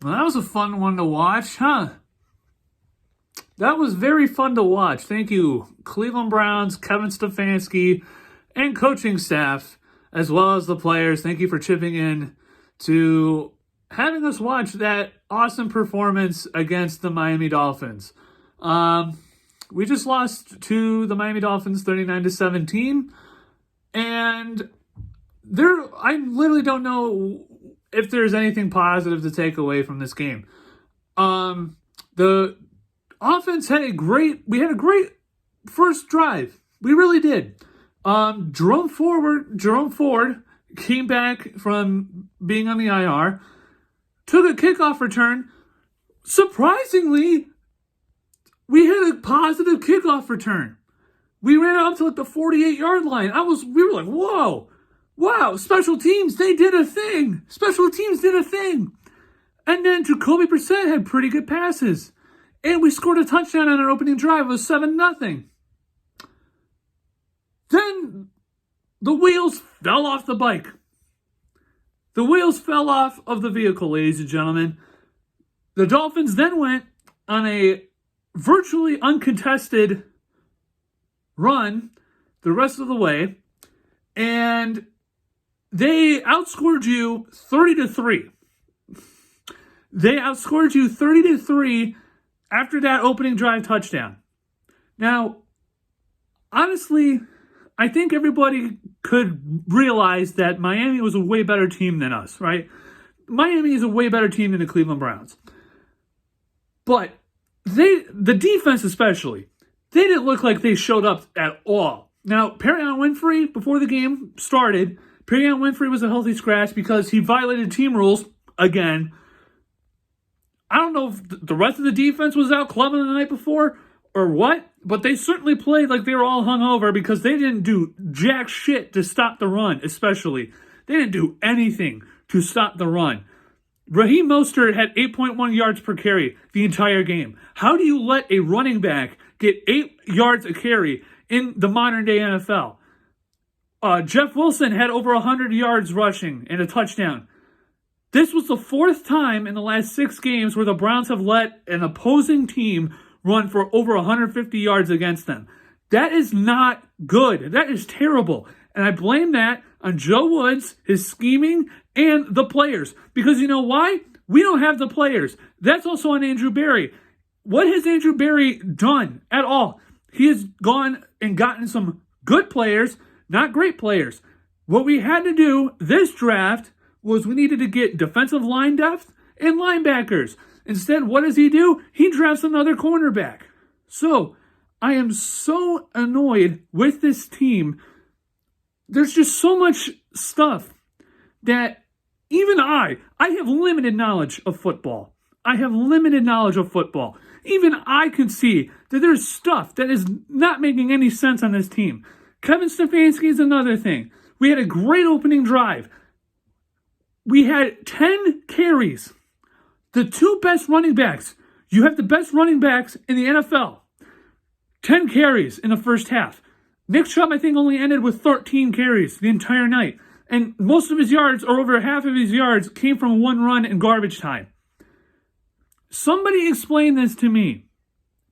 Well, that was a fun one to watch, huh? That was very fun to watch. Thank you, Cleveland Browns, Kevin Stefanski, and coaching staff, as well as the players. Thank you for chipping in to having us watch that awesome performance against the Miami Dolphins. We just lost to the Miami Dolphins 39-17, and I literally don't know if there's anything positive to take away from this game. The offense had a great first drive. We really did. Jerome Ford came back from being on the IR, took a kickoff return. Surprisingly, we had a positive kickoff return. We ran up to like the 48-yard line. We were like, whoa, wow, special teams, they did a thing. Special teams did a thing. And then Jacoby Brissett had pretty good passes. And we scored a touchdown on our opening drive. It was 7-0. Then the wheels fell off the bike. The wheels fell off of the vehicle, ladies and gentlemen. The Dolphins then went on a virtually uncontested run the rest of the way, and they outscored you 30-3. They outscored you 30-3 after that opening drive touchdown. Now, honestly, I think everybody could realize that Miami was a way better team than us, right? Miami is a way better team than the Cleveland Browns. But the defense especially, they didn't look like they showed up at all. Now, Perrion Winfrey, before the game started, Perrion Winfrey was a healthy scratch because he violated team rules again. I don't know if the rest of the defense was out clubbing the night before or what, but they certainly played like they were all hungover because they didn't do jack shit to stop the run, especially. They didn't do anything to stop the run. Raheem Mostert had 8.1 yards per carry the entire game. How do you let a running back get 8 yards a carry in the modern-day NFL? Jeff Wilson had over 100 yards rushing and a touchdown. This was the fourth time in the last 6 games where the Browns have let an opposing team run for over 150 yards against them. That is not good. That is terrible. And I blame that on Joe Woods, his scheming, and the players. Because you know why? We don't have the players. That's also on Andrew Berry. What has Andrew Berry done at all? He has gone and gotten some good players, not great players. What we had to do this draft was we needed to get defensive line depth and linebackers. Instead, what does he do? He drafts another cornerback. So, I am so annoyed with this team. There's just so much stuff that even I have limited knowledge of football. Even I can see that there's stuff that is not making any sense on this team. Kevin Stefanski is another thing. We had a great opening drive. We had 10 carries. The 2 best running backs. You have the best running backs in the NFL. 10 carries in the first half. Nick Chubb, I think, only ended with 13 carries the entire night. And most of his yards, or over half of his yards, came from one run in garbage time. Somebody explain this to me.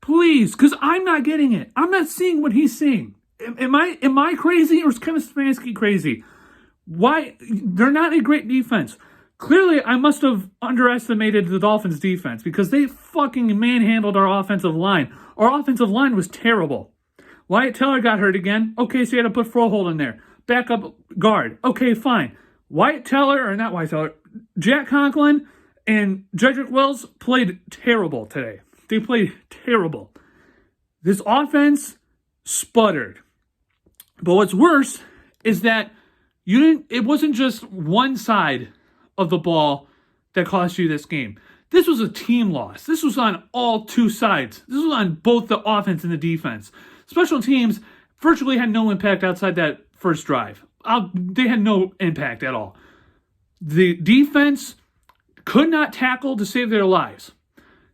Please, because I'm not getting it. I'm not seeing what he's seeing. Am I crazy, or is Kevin Stefanski crazy? Why? They're not a great defense. Clearly, I must have underestimated the Dolphins' defense because they fucking manhandled our offensive line. Our offensive line was terrible. Wyatt Teller got hurt again. Okay, so you had to put Froholt in there. Backup guard. Okay, fine. Jack Conklin and Jedrick Wills played terrible today. They played terrible. This offense sputtered. But what's worse is that it wasn't just one side of the ball that cost you this game. This was a team loss. This was on all 2 sides. This was on both the offense and the defense. Special teams virtually had no impact outside that first drive. They had no impact at all. The defense could not tackle to save their lives.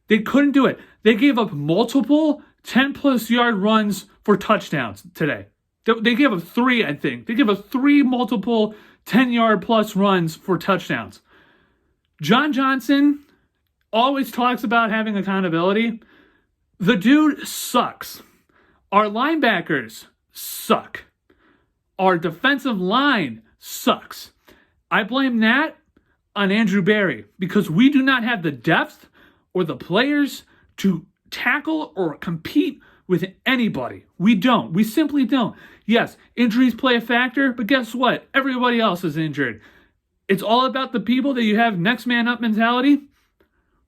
They couldn't do it. They gave up multiple 10-plus yard runs for touchdowns today. They gave up 3, I think. They gave up 3 multiple 10-yard-plus runs for touchdowns. John Johnson always talks about having accountability. The dude sucks. Our linebackers suck. Our defensive line sucks. I blame that on Andrew Berry because we do not have the depth or the players to tackle or compete with anybody. We don't. We simply don't. Yes, injuries play a factor, but guess what? Everybody else is injured. It's all about the people that you have next man up mentality.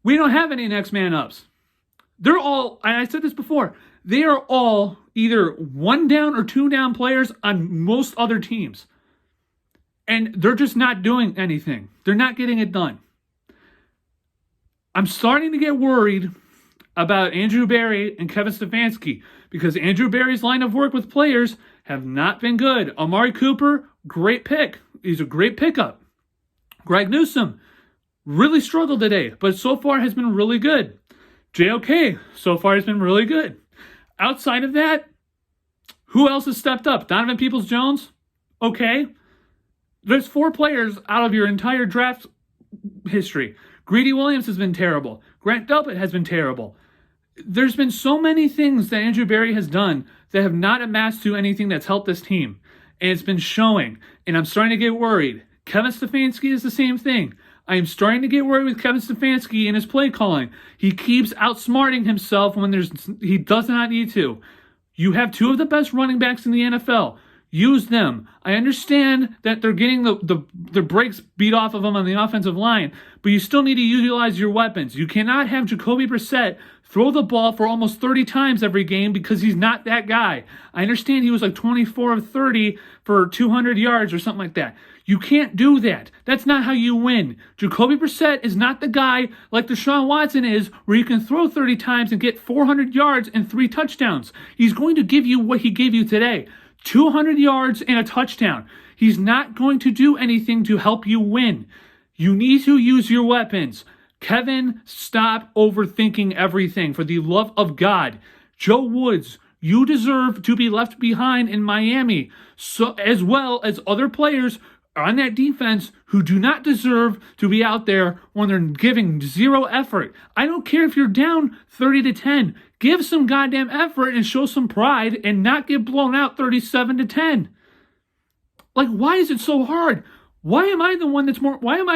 We don't have any next man ups. They're all, and I said this before, they are all either 1 down or 2 down players on most other teams. And they're just not doing anything. They're not getting it done. I'm starting to get worried about Andrew Berry and Kevin Stefanski because Andrew Berry's line of work with players have not been good. Amari Cooper, great pick. He's a great pickup. Greg Newsome really struggled today, but so far has been really good. JOK so far has been really good. Outside of that, who else has stepped up? Donovan Peoples-Jones? Okay. There's 4 players out of your entire draft history. Greedy Williams has been terrible. Grant Delpit has been terrible. There's been so many things that Andrew Berry has done that have not amassed to anything that's helped this team. And it's been showing. And I'm starting to get worried. Kevin Stefanski is the same thing. I am starting to get worried with Kevin Stefanski and his play calling. He keeps outsmarting himself when he does not need to. You have 2 of the best running backs in the NFL. Use them. I understand that they're getting the brakes beat off of them on the offensive line, but you still need to utilize your weapons. You cannot have Jacoby Brissett throw the ball for almost 30 times every game because he's not that guy. I understand he was like 24 of 30 for 200 yards or something like that. You can't do that. That's not how you win. Jacoby Brissett is not the guy like Deshaun Watson is where you can throw 30 times and get 400 yards and 3 touchdowns. He's going to give you what he gave you today. 200 yards and a touchdown. He's not going to do anything to help you win. You need to use your weapons. Kevin, stop overthinking everything. For the love of God. Joe Woods, you deserve to be left behind in Miami, so as well as other players on that defense who do not deserve to be out there when they're giving 0 effort. I don't care if you're down 30-10. Give some goddamn effort and show some pride and not get blown out 37-10. Like, why is it so hard? Why am I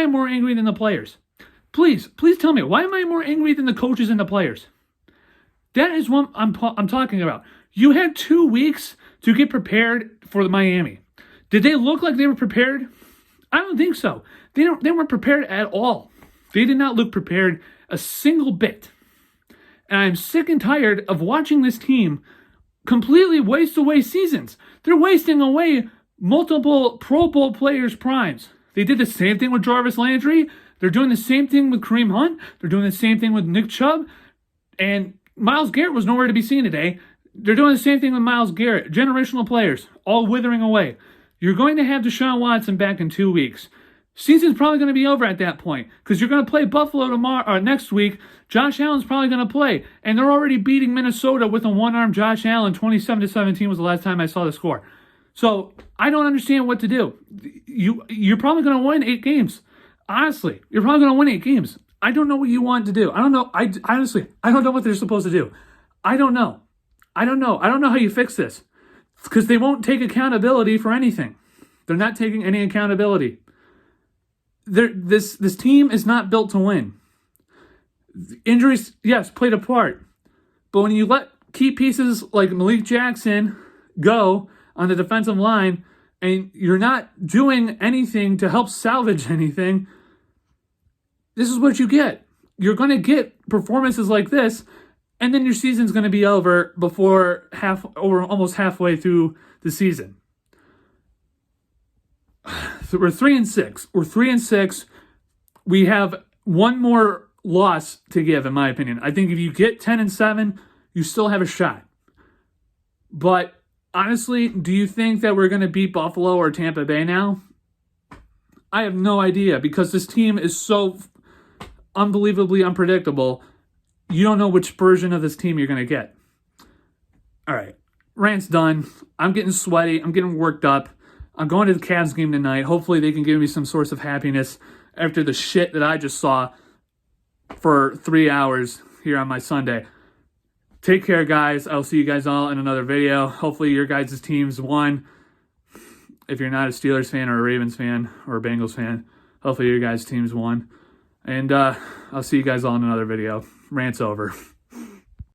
more angry than the players? Please tell me, why am I more angry than the coaches and the players? That is what I'm talking about. You had 2 weeks to get prepared for the Miami. Did they look like they were prepared? I don't think so. They weren't prepared at all. They did not look prepared a single bit. And I'm sick and tired of watching this team completely waste away seasons. They're wasting away multiple Pro Bowl players' primes. They did the same thing with Jarvis Landry. They're doing the same thing with Kareem Hunt. They're doing the same thing with Nick Chubb. And Myles Garrett was nowhere to be seen today. They're doing the same thing with Myles Garrett. Generational players, all withering away. You're going to have Deshaun Watson back in 2 weeks. Season's probably going to be over at that point because you're going to play Buffalo next week. Josh Allen's probably going to play, and they're already beating Minnesota with a one-arm Josh Allen. 27-17 was the last time I saw the score. So I don't understand what to do. You're probably going to win 8 games. Honestly, you're probably going to win 8 games. I don't know what you want to do. I don't know. Honestly, I don't know what they're supposed to do. I don't know. I don't know how you fix this because they won't take accountability for anything. They're not taking any accountability. This team is not built to win. Injuries, yes, played a part. But when you let key pieces like Malik Jackson go on the defensive line and you're not doing anything to help salvage anything, this is what you get. You're going to get performances like this, and then your season's going to be over before almost halfway through the season. So we're 3-6. We're 3-6. We have one more loss to give, in my opinion. I think if you get 10-7, you still have a shot. But honestly, do you think that we're going to beat Buffalo or Tampa Bay now? I have no idea because this team is so unbelievably unpredictable. You don't know which version of this team you're going to get. All right. Rant's done. I'm getting sweaty. I'm getting worked up. I'm going to the Cavs game tonight. Hopefully they can give me some source of happiness after the shit that I just saw. for 3 hours here on my Sunday. Take care, guys. I'll see you guys all in another video. Hopefully your guys' teams won. If you're not a Steelers fan or a Ravens fan or a Bengals fan, hopefully your guys' teams won. And I'll see you guys all in another video. Rant's over.